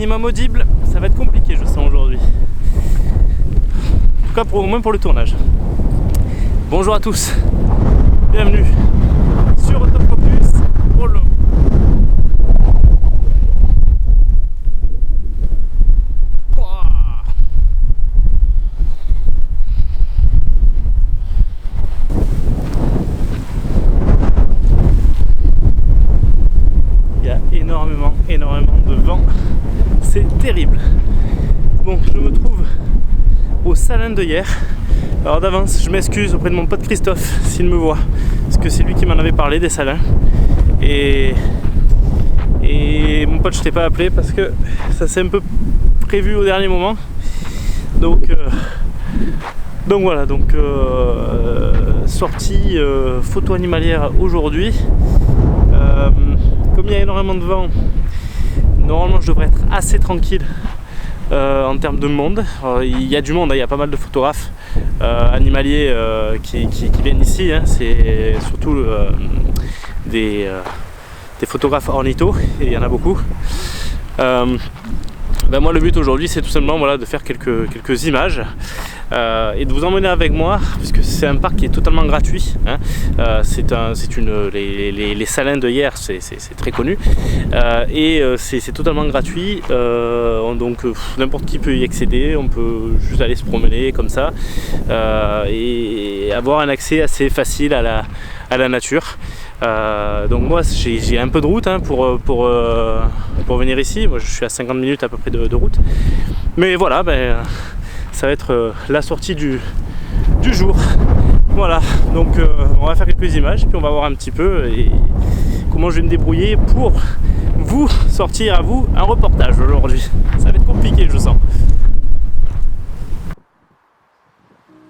minimum audible, ça va être compliqué je sens aujourd'hui. En tout cas au moins pour le tournage. Bonjour à tous, bienvenue sur Autofocus Polo. Il y a énormément de vent, c'est terrible. Bon, je me trouve au Salin de Hyères. Alors d'avance, je m'excuse auprès de mon pote Christophe s'il me voit, parce que c'est lui qui m'en avait parlé des salins. Et mon pote, je t'ai pas appelé parce que ça s'est un peu prévu au dernier moment. Donc voilà, sortie photo animalière aujourd'hui. Comme il y a énormément de vent, normalement je devrais être assez tranquille en termes de monde. Il y a du monde, il y a pas mal de photographes animaliers qui viennent ici, hein. C'est surtout des photographes ornithos, et il y en a beaucoup. Moi le but aujourd'hui c'est tout simplement de faire quelques images et de vous emmener avec moi, puisque c'est un parc qui est totalement gratuit, hein. Les salins de Hyères, c'est très connu, et c'est totalement gratuit, donc n'importe qui peut y accéder. On peut juste aller se promener comme ça et avoir un accès assez facile à la nature. Donc moi j'ai un peu de route, hein, pour venir ici. Moi je suis à 50 minutes à peu près de route, mais voilà, ça va être la sortie du jour. Voilà, donc on va faire quelques images et puis on va voir un petit peu comment je vais me débrouiller pour vous sortir à vous un reportage aujourd'hui. Ça va être compliqué, je sens.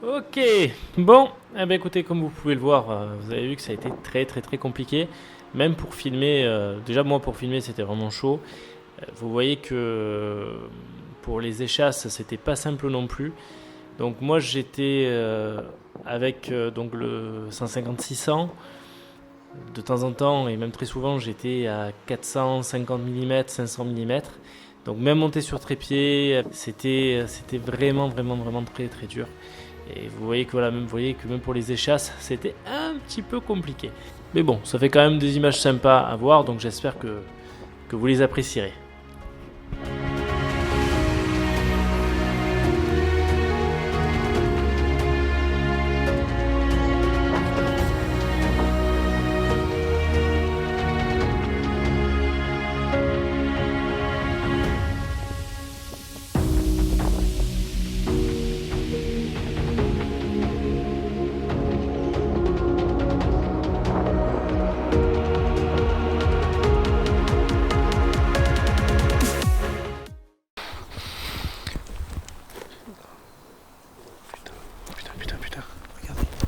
Ok, bon, écoutez, comme vous pouvez le voir, vous avez vu que ça a été très compliqué, même pour filmer. Déjà moi pour filmer c'était vraiment chaud. Vous voyez que pour les échasses c'était pas simple non plus. Donc moi j'étais avec donc le 150-600. De temps en temps et même très souvent j'étais à 450 mm, 500 mm. Donc même monter sur trépied, c'était vraiment très dur. Et vous voyez que même pour les échasses, c'était un petit peu compliqué. Mais bon, ça fait quand même des images sympas à voir, donc j'espère que vous les apprécierez.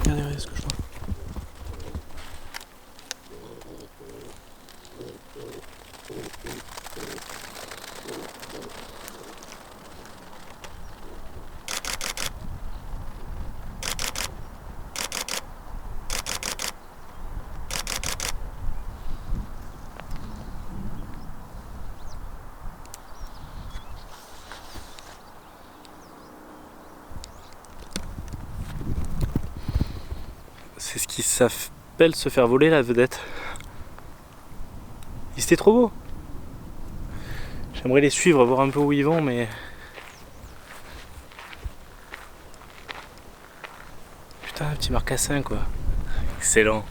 Regardez ce que je vois. C'est ce qui s'appelle se faire voler la vedette. C'était trop beau. J'aimerais les suivre, voir un peu où ils vont, mais... Putain, un petit marcassin quoi. Excellent.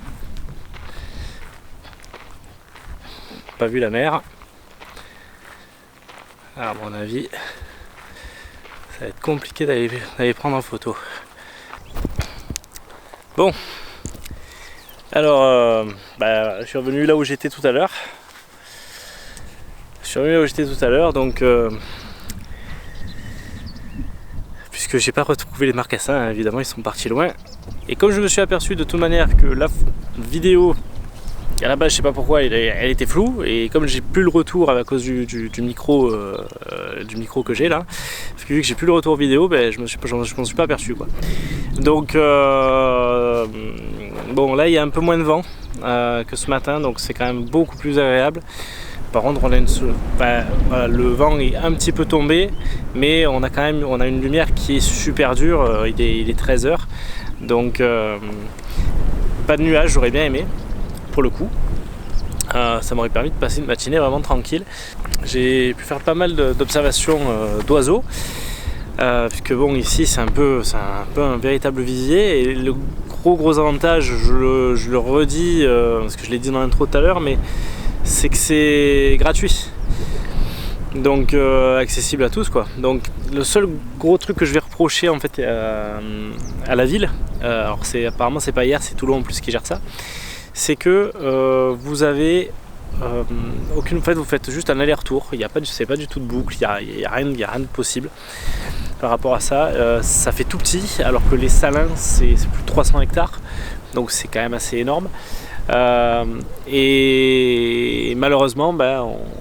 Pas vu la mer. Alors, à mon avis, ça va être compliqué d'aller prendre en photo. Bon. Alors, je suis revenu là où j'étais tout à l'heure. Donc puisque j'ai pas retrouvé les marcassins, hein, évidemment ils sont partis loin. Et comme je me suis aperçu de toute manière que la vidéo, à la base je sais pas pourquoi elle était floue, et comme j'ai plus le retour à cause du micro que j'ai là, parce que vu que j'ai plus le retour vidéo, je m'en suis pas aperçu quoi. Donc bon, là il y a un peu moins de vent que ce matin, donc c'est quand même beaucoup plus agréable. Par contre, voilà, le vent est un petit peu tombé, mais on a une lumière qui est super dure. Il est 13h, donc pas de nuages, j'aurais bien aimé, pour le coup. Ça m'aurait permis de passer une matinée vraiment tranquille. J'ai pu faire pas mal d'observations d'oiseaux, puisque bon, ici c'est un peu un véritable visier, et le gros avantage, je le redis, parce que je l'ai dit dans l'intro tout à l'heure, mais c'est que c'est gratuit, donc accessible à tous, quoi. Donc le seul gros truc que je vais reprocher en fait à la ville, alors apparemment c'est pas hier, c'est Toulon en plus qui gère ça, c'est que vous avez aucune, en fait, vous faites juste un aller-retour, c'est pas du tout de boucle, il y a rien de possible par rapport à ça. Ça fait tout petit, alors que les Salins c'est plus de 300 hectares, donc c'est quand même assez énorme. Et malheureusement,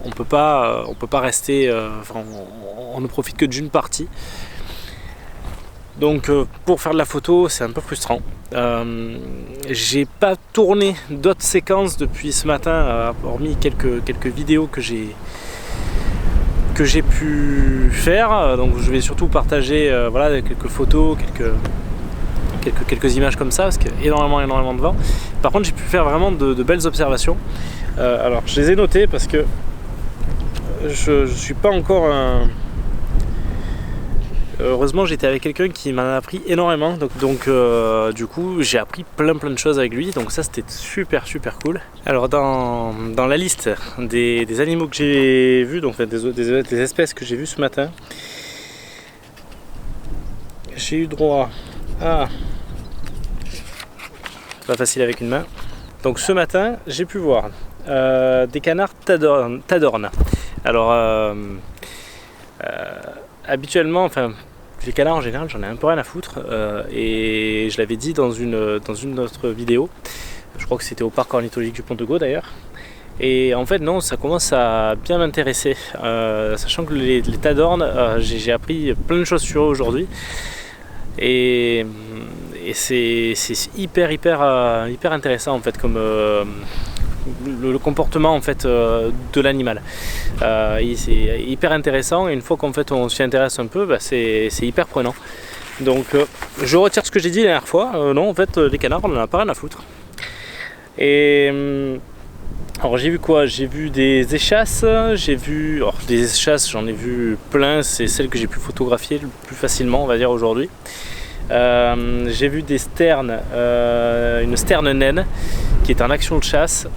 on peut pas rester, on ne profite que d'une partie. Donc pour faire de la photo, c'est un peu frustrant. J'ai pas tourné d'autres séquences depuis ce matin, hormis quelques vidéos que j'ai pu faire. Donc je vais surtout partager voilà, quelques photos, quelques images comme ça, parce qu'il y a énormément de vent. Par contre, j'ai pu faire vraiment de belles observations. Alors je les ai notées parce que je suis pas encore un... Heureusement, j'étais avec quelqu'un qui m'en a appris énormément, donc du coup j'ai appris plein de choses avec lui, donc ça c'était super cool. Alors dans la liste des animaux que j'ai vus, donc des espèces que j'ai vues ce matin, j'ai eu droit à... pas facile avec une main. Donc ce matin j'ai pu voir des canards tadornes. Alors habituellement, enfin les canards en général, j'en ai un peu rien à foutre, et je l'avais dit dans une autre vidéo, je crois que c'était au parc ornithologique du Pont de Gau d'ailleurs, et en fait non, ça commence à bien m'intéresser, sachant que les tadornes, j'ai appris plein de choses sur eux aujourd'hui, et c'est hyper intéressant en fait, comme le comportement en fait de l'animal. C'est hyper intéressant, et une fois qu'en fait on s'y intéresse un peu, c'est hyper prenant. Donc je retire ce que j'ai dit la dernière fois. Non, en fait les canards, on en a pas rien à foutre. Et alors j'ai vu quoi? J'ai vu des échasses, des échasses, j'en ai vu plein, c'est celle que j'ai pu photographier le plus facilement, on va dire, aujourd'hui. J'ai vu des sternes, une sterne naine qui est en action de chasse.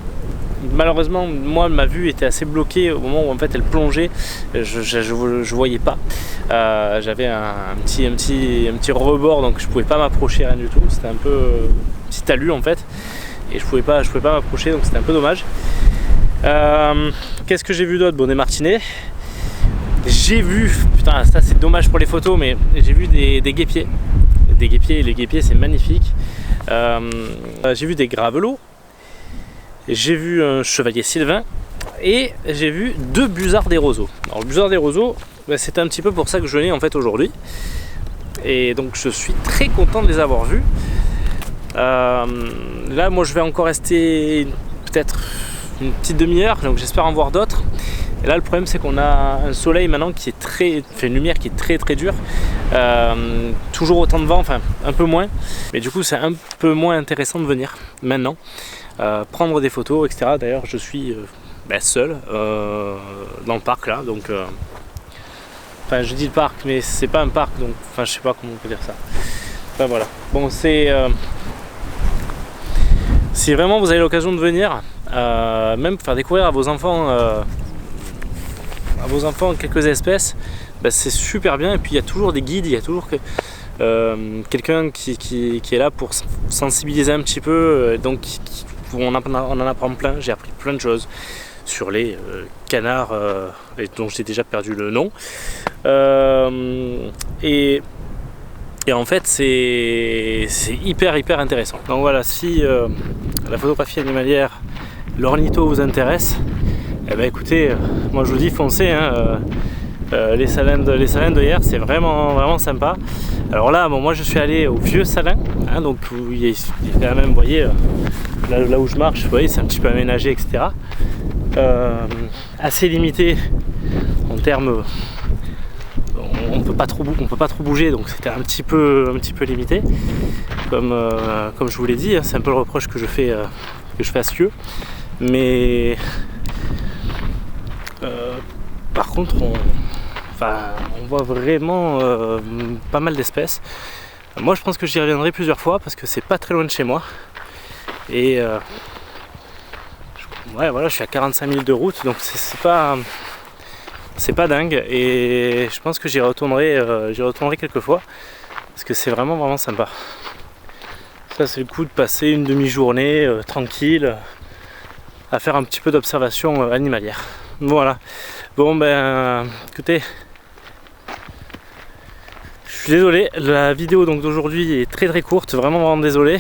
Malheureusement, moi, ma vue était assez bloquée au moment où en fait elle plongeait. Je voyais pas. J'avais un petit rebord, donc je pouvais pas m'approcher, rien du tout. C'était un peu petit talus en fait, et je pouvais pas m'approcher, donc c'était un peu dommage. Qu'est-ce que j'ai vu d'autre? Bon, des martinets. J'ai vu, putain, ça c'est dommage pour les photos, mais j'ai vu des guépiers. Les guépiers c'est magnifique. J'ai vu des gravelots. J'ai vu un chevalier sylvain, et j'ai vu 2 busards des roseaux. Alors le busard des roseaux, c'est un petit peu pour ça que je venais en fait aujourd'hui, et donc je suis très content de les avoir vus. Là moi je vais encore rester peut-être une petite demi-heure, donc j'espère en voir d'autres. Et là le problème c'est qu'on a un soleil maintenant qui est fait une lumière qui est très dure, toujours autant de vent, enfin un peu moins, mais du coup c'est un peu moins intéressant de venir maintenant. Prendre des photos, etc. D'ailleurs je suis seul dans le parc là, donc enfin je dis le parc, mais c'est pas un parc, donc enfin je sais pas comment on peut dire ça. Enfin voilà, bon si vraiment vous avez l'occasion de venir, même faire découvrir à vos enfants quelques espèces, c'est super bien. Et puis il y a toujours des guides, il y a toujours quelqu'un qui est là pour sensibiliser un petit peu, donc on en apprend plein. J'ai appris plein de choses sur les canards, dont j'ai déjà perdu le nom, et en fait c'est hyper intéressant. Donc voilà, si la photographie animalière, l'ornitho vous intéresse, écoutez, moi je vous dis foncez, hein. Les salins de hier, c'est vraiment sympa. Alors là, moi je suis allé au vieux salin, hein, donc il y a quand même, vous voyez, là où je marche, vous voyez, c'est un petit peu aménagé, etc. assez limité en termes, on peut pas trop bouger, donc c'était un petit peu limité, comme je vous l'ai dit, c'est un peu le reproche que je fais à ce lieu, mais par contre on voit vraiment pas mal d'espèces. Moi je pense que j'y reviendrai plusieurs fois parce que c'est pas très loin de chez moi, et ouais, voilà, je suis à 45 minutes de route, donc c'est pas dingue, et je pense que j'y retournerai quelques fois parce que c'est vraiment sympa. Ça, c'est le coup de passer une demi-journée tranquille à faire un petit peu d'observation animalière. Voilà. Bon ben écoutez, je suis désolé, la vidéo donc d'aujourd'hui est très courte, vraiment désolé.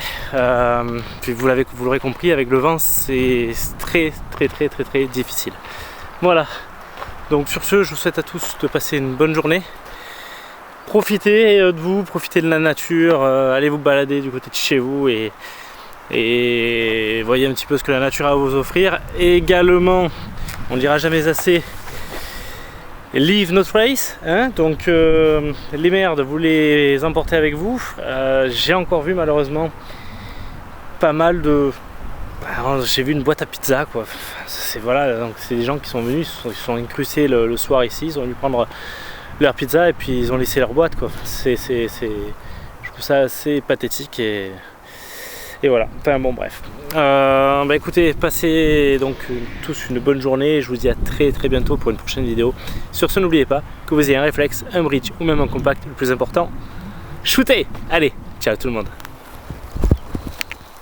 Puis vous l'aurez compris, avec le vent c'est très difficile. Voilà. Donc sur ce, je vous souhaite à tous de passer une bonne journée. Profitez de vous, profitez de la nature, allez vous balader du côté de chez vous et voyez un petit peu ce que la nature a à vous offrir. Et également, on ne dira jamais assez, leave no trace, hein, donc les merdes, vous les emportez avec vous. J'ai encore vu malheureusement pas mal de... J'ai vu une boîte à pizza, quoi. Voilà, donc c'est des gens qui sont venus, ils se sont incrustés le soir ici, ils ont dû prendre leur pizza et puis ils ont laissé leur boîte, quoi. Je trouve ça assez pathétique, et voilà. Enfin bon, bref. Bah écoutez, passez donc tous une bonne journée. Je vous dis à très bientôt pour une prochaine vidéo. Sur ce, n'oubliez pas que vous ayez un réflexe, un bridge ou même un compact, le plus important, shootez. Allez, ciao tout le monde.